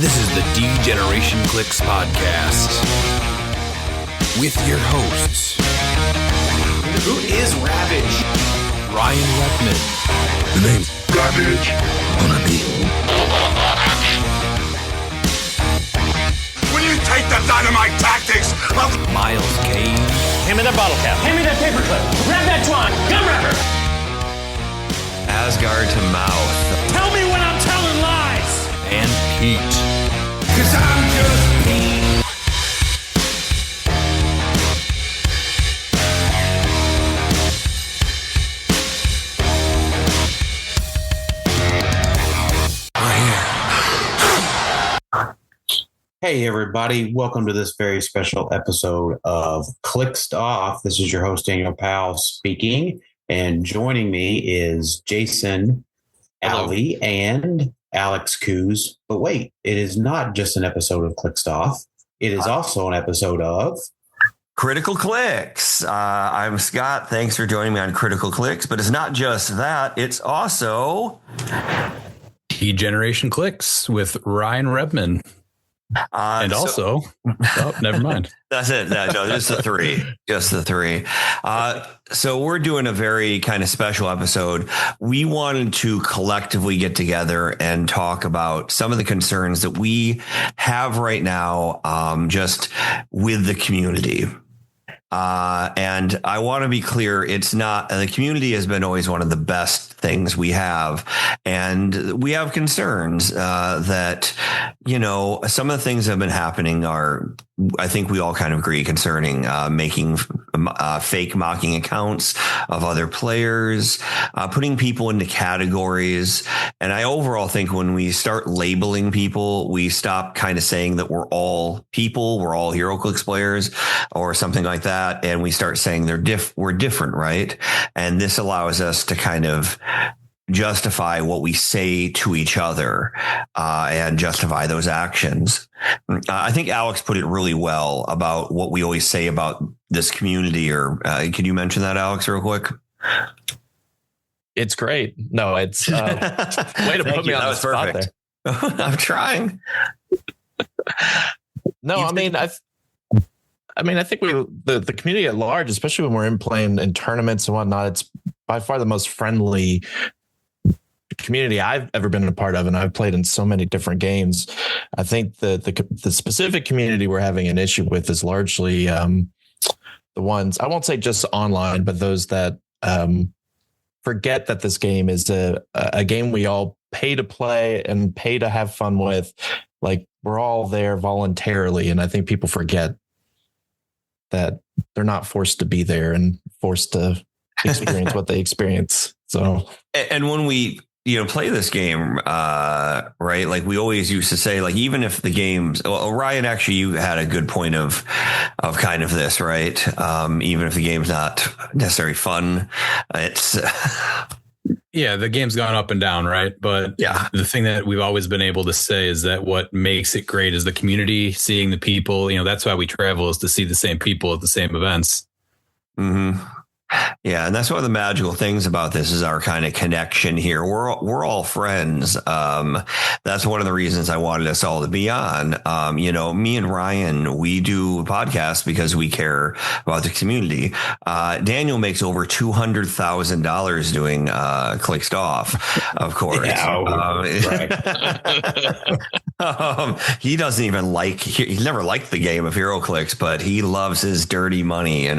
This is the D-Generation Clix podcast with your hosts. Who is Ravage? Ryan Redman. The name's Ravage. Gonna be. Will you take the dynamite tactics of Miles Kane. Hand me that bottle cap. Hand me that paperclip. Grab that twine. Gun wrapper. Asgard to mouth. Tell me when I'm telling lies. And Pete. 'Cause I'm just Pete. Hey everybody, welcome to this very special episode of Clixed Off. This is your host Daniel Powell speaking, and joining me is Jason, Ali, and Alex Coos. But wait, it is not just an episode of Clixed Off. It is also an episode of Critical Clix. I'm Scott. Thanks for joining me on Critical Clix. But it's not just that. It's also D-Generation Clix with Ryan Redman. Never mind. That's it. No, just the three. Just the three. So we're doing a very kind of special episode. We wanted to collectively get together and talk about some of the concerns that we have right now, just with the community. And I want to be clear, it's not, the community has been always one of the best things we have. And we have concerns that, you know, some of the things that have been happening are, I think we all kind of agree, concerning making fake mocking accounts of other players, putting people into categories. And I overall think when we start labeling people, we stop kind of saying that we're all people, we're all HeroClix players or something like that. And we start saying we're different, right? And this allows us to kind of justify what we say to each other and justify those actions. I think Alex put it really well about what we always say about this community. Or can you mention that, Alex, real quick? It's great. No, it's way to put me on the spot there. I'm trying. No, I mean, I think the community at large, especially when we're playing in tournaments and whatnot, it's by far the most friendly community I've ever been a part of, and I've played in so many different games. I think the specific community we're having an issue with is largely the ones, I won't say just online, but those that forget that this game is a game we all pay to play and pay to have fun with. Like, we're all there voluntarily, and I think people forget that they're not forced to be there and forced to experience what they experience. So, and when we, play this game, right? Like we always used to say, like, even if the games, Ryan, actually, you had a good point of kind of this, right? Even if the game's not necessarily fun, it's yeah, the game's gone up and down, right? But yeah, the thing that we've always been able to say is that what makes it great is the community, seeing the people. That's why we travel, is to see the same people at the same events. Mm-hmm. Yeah, and that's one of the magical things about this is our kind of connection here. We're all friends. That's one of the reasons I wanted us all to be on. Me and Ryan, we do podcasts because we care about the community. Daniel makes over $200,000 doing Clixed Off, of course. He doesn't even he's never liked the game of HeroClix, but he loves his dirty money.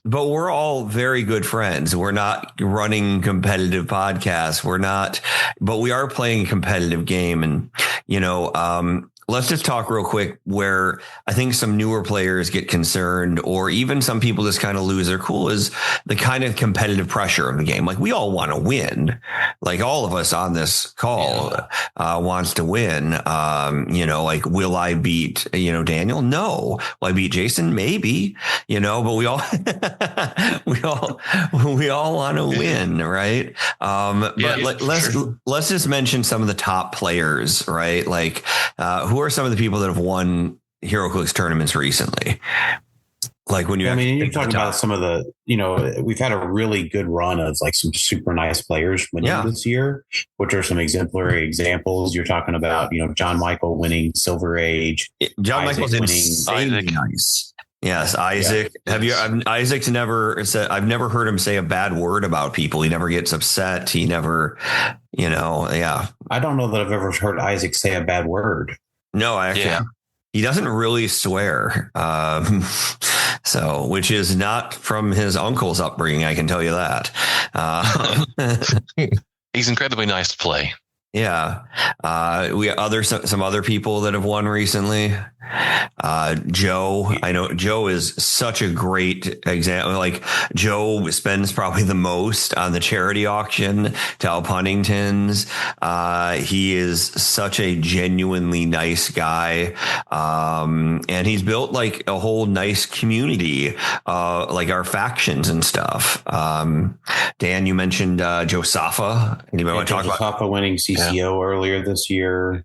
We're all very good friends. We're not running competitive podcasts. But we are playing a competitive game. And, let's just talk real quick where I think some newer players get concerned, or even some people just kind of lose their cool, is the kind of competitive pressure of the game. Like, we all want to win. Like, all of us on this call wants to win. Like, will I beat, Daniel? No. Will I beat Jason? Maybe, but we all, we all want to win. Right. Let's just mention some of the top players, right? Like, who are some of the people that have won HeroClix tournaments recently? Like when you, I mean, you're talking about some of the, we've had a really good run of like some super nice players winning this year, which are some exemplary examples. You're talking about, John Michael winning Silver Age. John Michael's insanely nice. Yes, Isaac. Yeah, Isaac's never said. I've never heard him say a bad word about people. He never gets upset. He never, Yeah. I don't know that I've ever heard Isaac say a bad word. No, actually, he doesn't really swear. So, which is not from his uncle's upbringing, I can tell you that. He's incredibly nice to play. Yeah. We have some other people that have won recently. Joe, I know Joe is such a great example. Like Joe spends probably the most on the charity auction to help Huntington's. He is such a genuinely nice guy. And he's built like a whole nice community, like our factions and stuff. Dan, you mentioned Joe Safa. Anybody want to talk about Safa winning CCO earlier this year?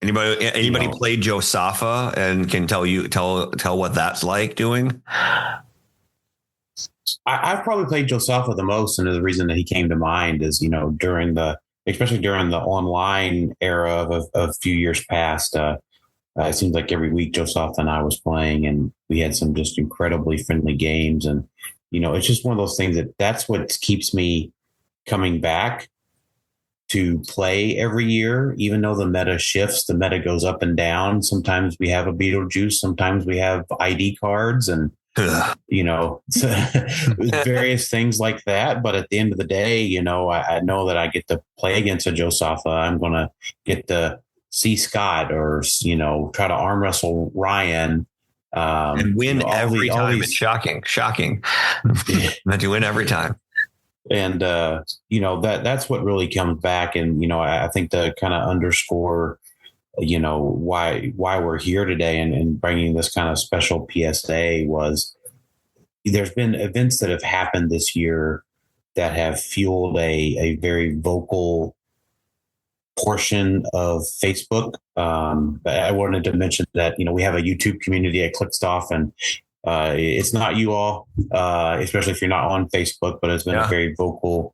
Anybody played Joe Safa and can tell what that's like doing? I've probably played Joe Safa the most, and the reason that he came to mind is, especially during the online era of a few years past, it seems like every week Joe Safa and I was playing, and we had some just incredibly friendly games. And, it's just one of those things that's what keeps me coming back to play every year, even though the meta shifts, the meta goes up and down. Sometimes we have a Beetlejuice, sometimes we have ID cards and, various things like that. But at the end of the day, I know that I get to play against a Joe Safa. I'm going to get to see Scott or, try to arm wrestle Ryan. And win every time. It's shocking. Meant to win every time. And, that's what really comes back. And, I think to kind of underscore, why we're here today and bringing this kind of special PSA was there's been events that have happened this year that have fueled a very vocal portion of Facebook. I wanted to mention that, we have a YouTube community at Clixed Off, and it's not you all, especially if you're not on Facebook, but it's been a very vocal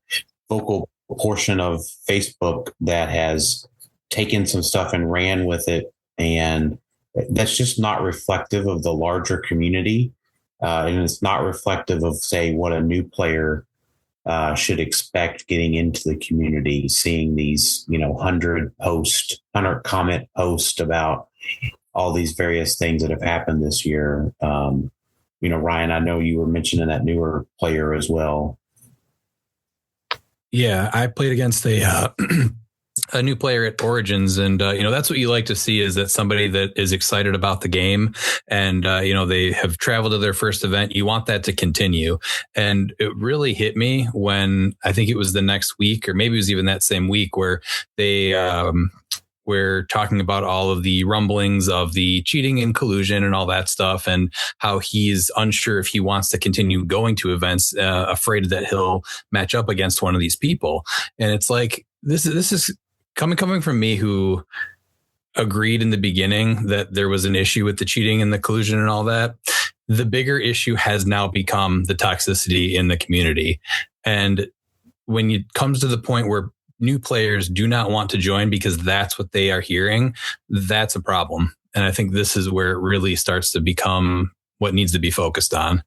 portion of Facebook that has taken some stuff and ran with it. And that's just not reflective of the larger community. And it's not reflective of, say, what a new player should expect getting into the community, seeing these, 100 comment posts about all these various things that have happened this year. Ryan, I know you were mentioning that newer player as well. Yeah, I played against a new player at Origins, and that's what you like to see, is that somebody that is excited about the game, and they have traveled to their first event. You want that to continue, and it really hit me when I think it was the next week, or maybe it was even that same week, where they we're talking about all of the rumblings of the cheating and collusion and all that stuff, and how he's unsure if he wants to continue going to events, afraid that he'll match up against one of these people. And it's like, this is coming from me, who agreed in the beginning that there was an issue with the cheating and the collusion and all that. The bigger issue has now become the toxicity in the community. And when it comes to the point where new players do not want to join because that's what they are hearing, that's a problem. And I think this is where it really starts to become what needs to be focused on.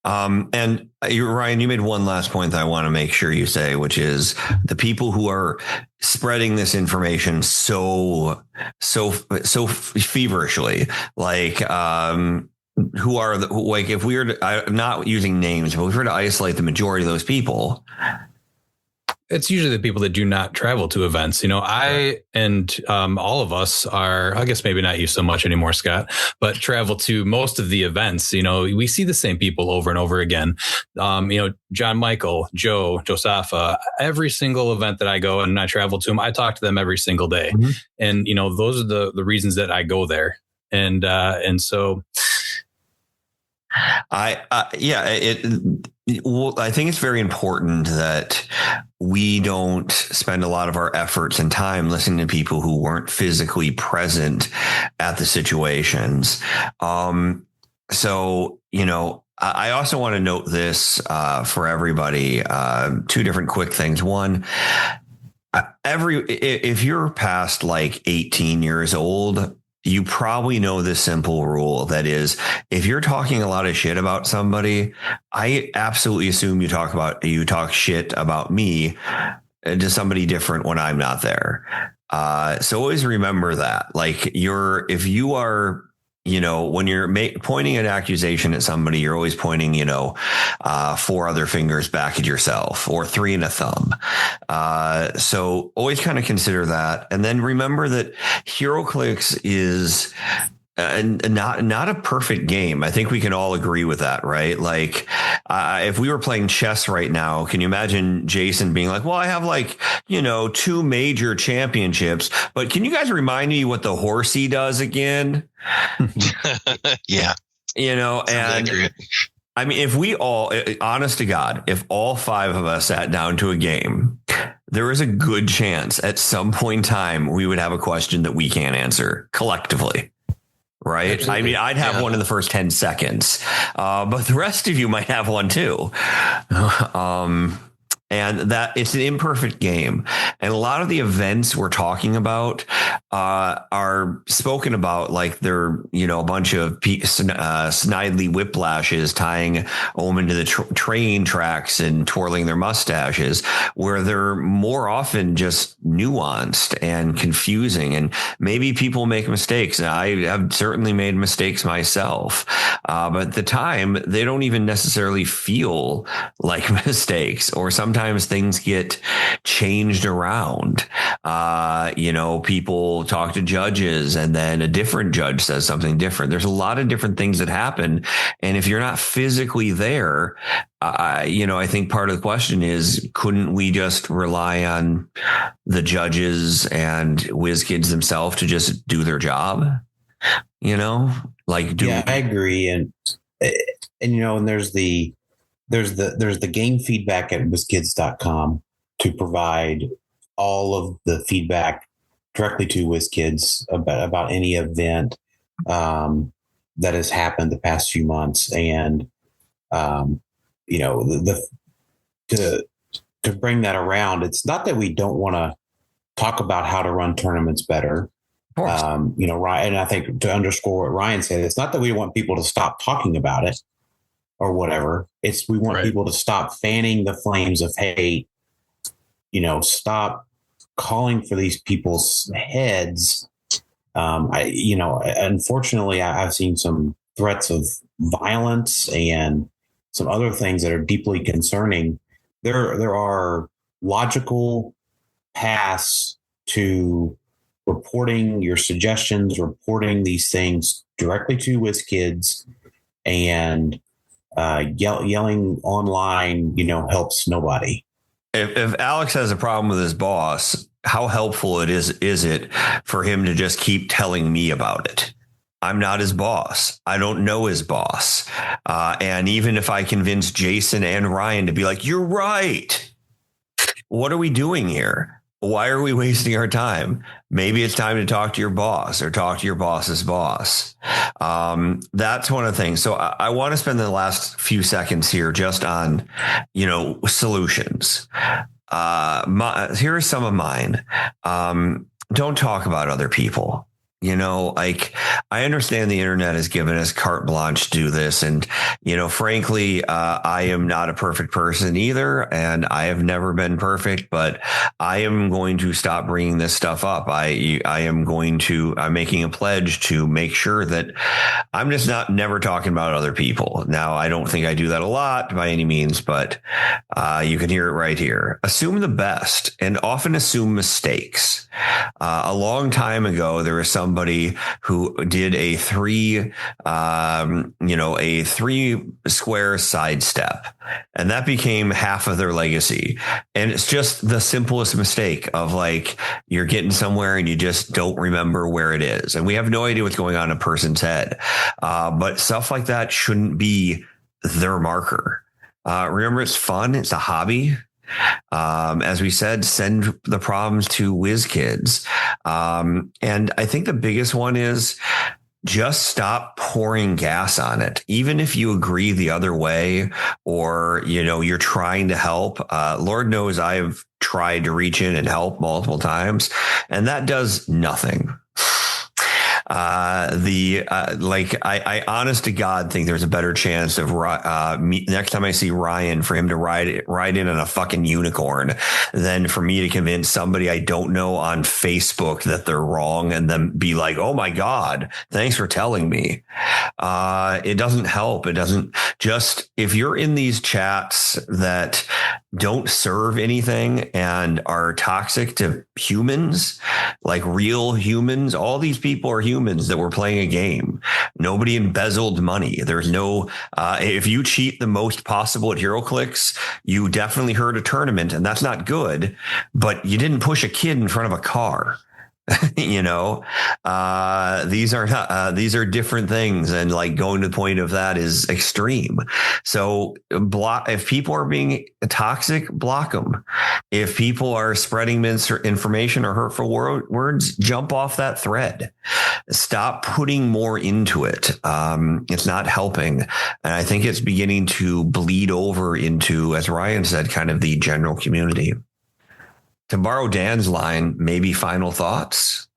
And Ryan, you made one last point that I want to make sure you say, which is the people who are spreading this information so feverishly, like, who are like, if we were to, I'm not using names, but if we were to isolate the majority of those people, it's usually the people that do not travel to events. I and all of us are, I guess maybe not you so much anymore, Scott, but travel to most of the events. We see the same people over and over again. John Michael, Joe Safa, every single event that I go and I travel to them, I talk to them every single day. Mm-hmm. And, those are the reasons that I go there. And so I think it's very important that we don't spend a lot of our efforts and time listening to people who weren't physically present at the situations. So, I also want to note this for everybody. Two different quick things. One, if you're past like 18 years old, you probably know this simple rule. That is, if you're talking a lot of shit about somebody, I absolutely assume you talk shit about me to somebody different when I'm not there. So always remember that. Like if you are, when you're pointing an accusation at somebody, you're always pointing, 4 other fingers back at yourself, or 3 and a thumb. So always kind of consider that. And then remember that HeroClix is not a perfect game. I think we can all agree with that, right? Like, if we were playing chess right now, can you imagine Jason being like, well, I have 2 major championships, but can you guys remind me what the horsey does again? Yeah. And I mean, if we all, honest to God, if all 5 of us sat down to a game, there is a good chance at some point in time we would have a question that we can't answer collectively. Right. Absolutely. I mean, I'd have one in the first 10 seconds, but the rest of you might have one too. And that it's an imperfect game. And a lot of the events we're talking about are spoken about like they're, a bunch of snidely whiplashes tying them into the train tracks and twirling their mustaches, where they're more often just nuanced and confusing. And maybe people make mistakes. I have certainly made mistakes myself. But at the time, they don't even necessarily feel like mistakes, or sometimes things get changed around. People talk to judges and then a different judge says something different. There's a lot of different things that happen. And if you're not physically there, I think part of the question is, couldn't we just rely on the judges and WizKids themselves to just do their job? I agree. And there's the game feedback at WizKids.com to provide all of the feedback directly to WizKids about any event that has happened the past few months. And, to bring that around, it's not that we don't want to talk about how to run tournaments better. Ryan, and I think to underscore what Ryan said, it's not that we want people to stop talking about it or whatever. It's we want people to stop fanning the flames of hate, stop calling for these people's heads. Unfortunately, I've seen some threats of violence and some other things that are deeply concerning. There are logical paths to reporting your suggestions, reporting these things directly to WizKids, and yelling online, helps nobody. If Alex has a problem with his boss, how helpful is it for him to just keep telling me about it? I'm not his boss. I don't know his boss. And even if I convince Jason and Ryan to be like, you're right, what are we doing here? Why are we wasting our time? Maybe it's time to talk to your boss or talk to your boss's boss. That's one of the things. So I want to spend the last few seconds here just on, solutions. Here are some of mine. Don't talk about other people. I understand the internet has given us carte blanche to do this. And, frankly, I am not a perfect person either. And I have never been perfect, but I am going to stop bringing this stuff up. I'm making a pledge to make sure that I'm just never talking about other people. Now, I don't think I do that a lot by any means, but you can hear it right here. Assume the best and often assume mistakes. A long time ago, there was somebody who did a 3 square sidestep, and that became half of their legacy. And it's just the simplest mistake of you're getting somewhere and you just don't remember where it is. And we have no idea what's going on in a person's head. But stuff like that shouldn't be their marker. Remember, it's fun. It's a hobby. As we said, send the problems to WizKids. And I think the biggest one is just stop pouring gas on it. Even if you agree the other way, or, you're trying to help, Lord knows I have tried to reach in and help multiple times, and that does nothing. I honest to God think there's a better chance of next time I see Ryan for him to ride in on a fucking unicorn than for me to convince somebody I don't know on Facebook that they're wrong and then be like, oh my God, thanks for telling me. It doesn't help. It doesn't if you're in these chats that don't serve anything and are toxic to humans, like real humans, all these people are humans that were playing a game. Nobody embezzled money. There's no, if you cheat the most possible at HeroClix, you definitely heard a tournament, and that's not good, but you didn't push a kid in front of a car. These are different things, and like going to the point of that is extreme. So if people are being toxic, block them. If people are spreading misinformation or hurtful words, jump off that thread. Stop putting more into it. It's not helping, and I think it's beginning to bleed over into, as Ryan said, kind of the general community. To borrow Dan's line, maybe final thoughts.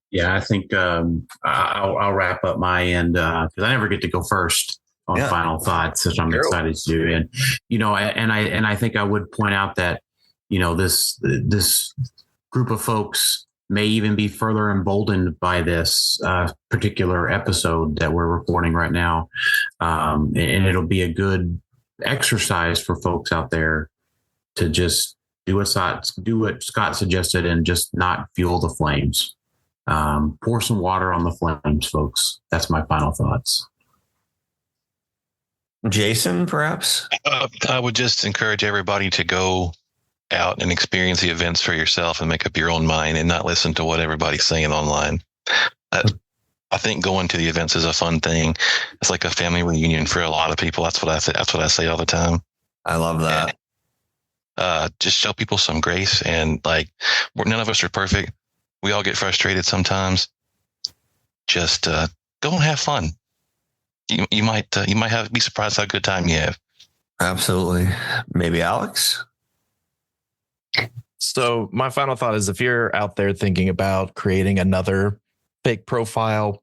Yeah, I think I'll wrap up my end because I never get to go first on final thoughts, which I'm excited to do. And I think I would point out that this group of folks may even be further emboldened by this particular episode that we're recording right now, and it'll be a good exercise for folks out there to just do what Scott suggested and just not fuel the flames. Pour some water on the flames, folks. That's my final thoughts. Jason, perhaps? I would just encourage everybody to go out and experience the events for yourself and make up your own mind and not listen to what everybody's saying online. I think going to the events is a fun thing. It's like a family reunion for a lot of people. That's what I say. That's what I say all the time. I love that. And, just show people some grace, and none of us are perfect. We all get frustrated sometimes. Just go and have fun. You might be surprised how good time you have. Absolutely. Maybe Alex. So my final thought is, if you're out there thinking about creating another fake profile,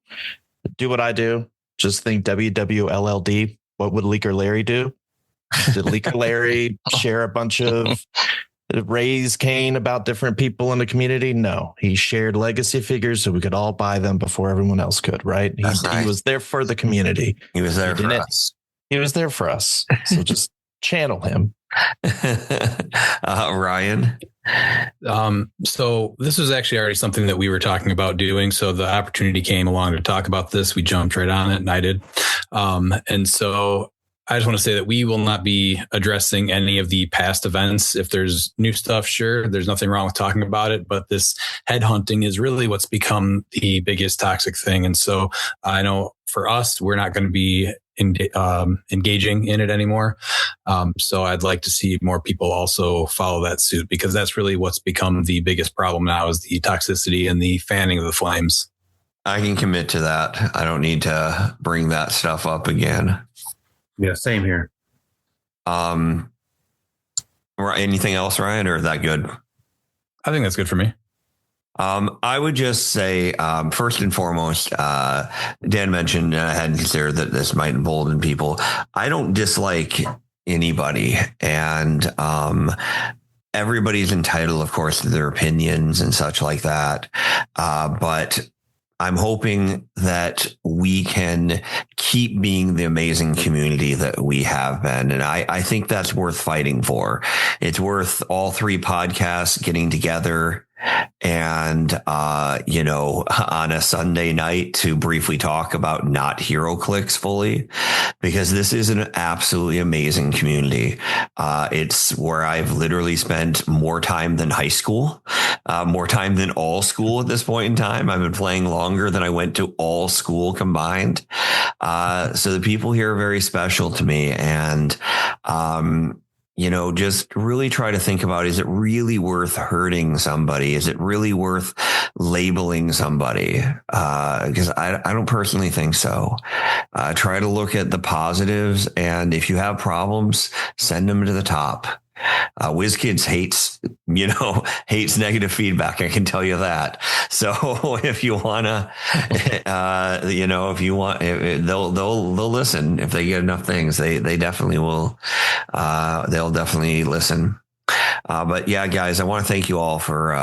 do what I do. Just think WWLLD. What would Leaker Larry do? Did Leaker Larry share a bunch of raise Cane about different people in the community? No, he shared legacy figures so we could all buy them before everyone else could, right? He was there for the community. He was there for us. He was there for us. So just channel him. Ryan. So this was actually already something that we were talking about doing. So the opportunity came along to talk about this. We jumped right on it, and I did. And so I just want to say that we will not be addressing any of the past events. If there's new stuff, sure, there's nothing wrong with talking about it. But this headhunting is really what's become the biggest toxic thing. And so I know for us, we're not going to be engaging in it anymore. So I'd like to see more people also follow that suit, because that's really what's become the biggest problem now, is the toxicity and the fanning of the flames. I can commit to that. I don't need to bring that stuff up again. Yeah, same here. Anything else, Ryan, or is that good? I think that's good for me. I would just say, first and foremost, Dan mentioned, and I hadn't considered that this might embolden people. I don't dislike anybody, and everybody's entitled, of course, to their opinions and such like that. But I'm hoping that we can keep being the amazing community that we have been. And I think that's worth fighting for. It's worth all three podcasts getting together and, on a Sunday night to briefly talk about not HeroClix fully, because this is an absolutely amazing community. It's where I've literally spent more time than high school, more time than all school at this point in time. I've been playing longer than I went to all school combined. So the people here are very special to me. And, just really try to think about, is it really worth hurting somebody? Is it really worth labeling somebody? Because I don't personally think so. Try to look at the positives. And if you have problems, send them to the top. WizKids hates negative feedback. I can tell you that. So if you wanna, they'll listen. If they get enough things, they definitely will. They'll definitely listen. But yeah, guys, I want to thank you all for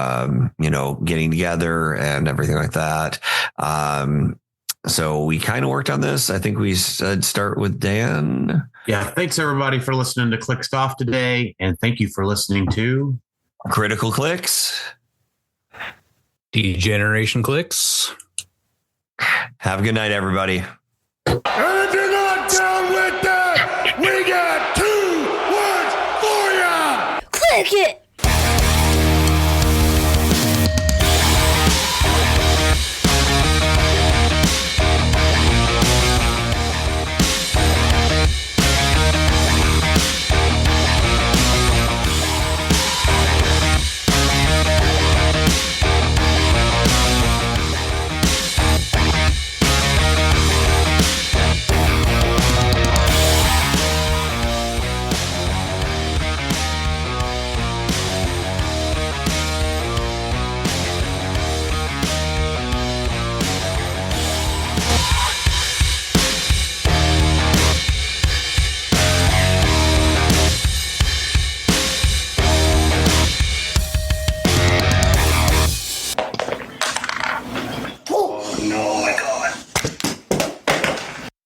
getting together and everything like that. So we kind of worked on this. I think we said start with Dan. Yeah. Thanks everybody for listening to Clixed Off today. And thank you for listening to Critical Clicks. Degeneration Clicks. Have a good night, everybody. And if you're not down with that, we got 2 words for ya. Click it!